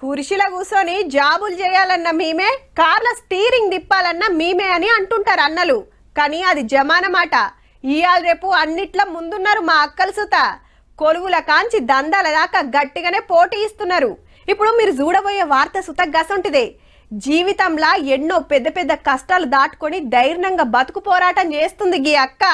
కుర్చీలో కూర్చొని జాబులు చేయాలన్న మేమే, కార్ల స్టీరింగ్ తిప్పాలన్న మేమే అని అంటుంటారు అన్నలు. కానీ అది జమాన మాట. ఇయాల రేపు అన్నిట్ల ముందున్నారు మా అక్కలు సుత. కొలువుల కాంచి దందాల దాకా గట్టిగానే పోటీ ఇస్తున్నారు. ఇప్పుడు మీరు చూడబోయే వార్త సుత గసంటిదే. జీవితంలో ఎన్నో పెద్ద పెద్ద కష్టాలు దాటుకొని ధైర్యంగా బతుకు పోరాటం చేస్తుంది గీ అక్క.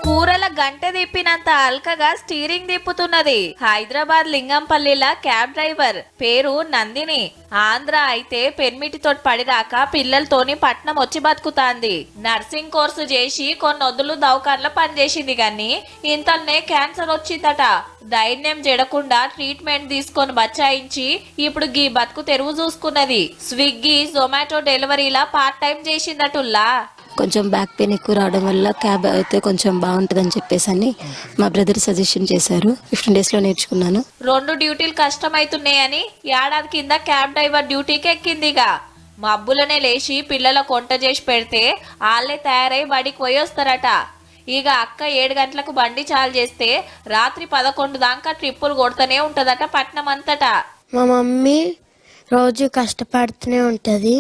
కూరల గంట తిప్పినంత అల్కగా స్టీరింగ్ తిప్పుతున్నది. హైదరాబాద్ లింగంపల్లిల క్యాబ్ డ్రైవర్ పేరు నందిని. ఆంధ్ర అయితే పెర్మిటితో పడిరాక పిల్లలతోని పట్నం వచ్చి బతుకుతాంది. నర్సింగ్ కోర్సు చేసి కొన్నొద్దులు దవాఖాన్ల పనిచేసింది గాని ఇంతల్నే క్యాన్సర్ వచ్చిందట. ధైర్యం జడకుండా ట్రీట్మెంట్ తీసుకొని బచాయించి ఇప్పుడు గీ బతుకు తెరువు చూసుకున్నది. స్విగ్గీ జొమాటో డెలివరీలా పార్ట్ టైం చేసిందటుల్లా. కొంచెం బ్యాక్ పెయిన్ ఎక్కువ రావడం వల్ల క్యాబ్ అయితే కొంచెం బాగుంటుందని చెప్పేసి అని మా బ్రదర్ సజెషన్ చేశారు. 15 days లో నేర్చుకున్నాను. 2 డ్యూటీలు కష్టమైతున్నాయని ఏడాది కింద క్యాబ్ డ్రైవర్ డ్యూటీకి ఎక్కిందిగా. మబ్బులనే లేచి పిల్లలకు వంట చేసి పెడితే వాళ్ళే తయారై బడికి పోయి వస్తారట. ఇక అక్క 7 గంటలకు బండి చాలు చేస్తే రాత్రి 11 దాకా ట్రిప్పులు కొడుతూనే ఉంటదట పట్నం అంతటా. మా మమ్మీ రోజు కష్టపడుతూనే ఉంటుంది.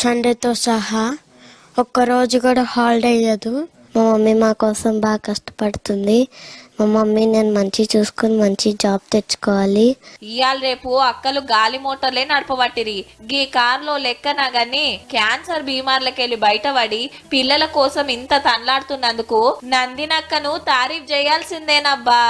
సండేతో సహా ఒక్కరోజు కూడా హాలిడే ఇవ్వదు. మా మమ్మీ మా కోసం బాగా కష్టపడుతుంది. మా మమ్మీ నేను మంచి చూసుకుని మంచి జాబ్ తెచ్చుకోవాలి. ఇయాల రేపు అక్కలు గాలి మోటార్లే నడపబట్టిరి. గీ కార్లో లెక్కన గాని క్యాన్సర్ బీమార్లకెళ్ళి బయటపడి పిల్లల కోసం ఇంత తన్లాడుతున్నందుకు నందినక్కను తారీఫ్ చేయాల్సిందేనబ్బా.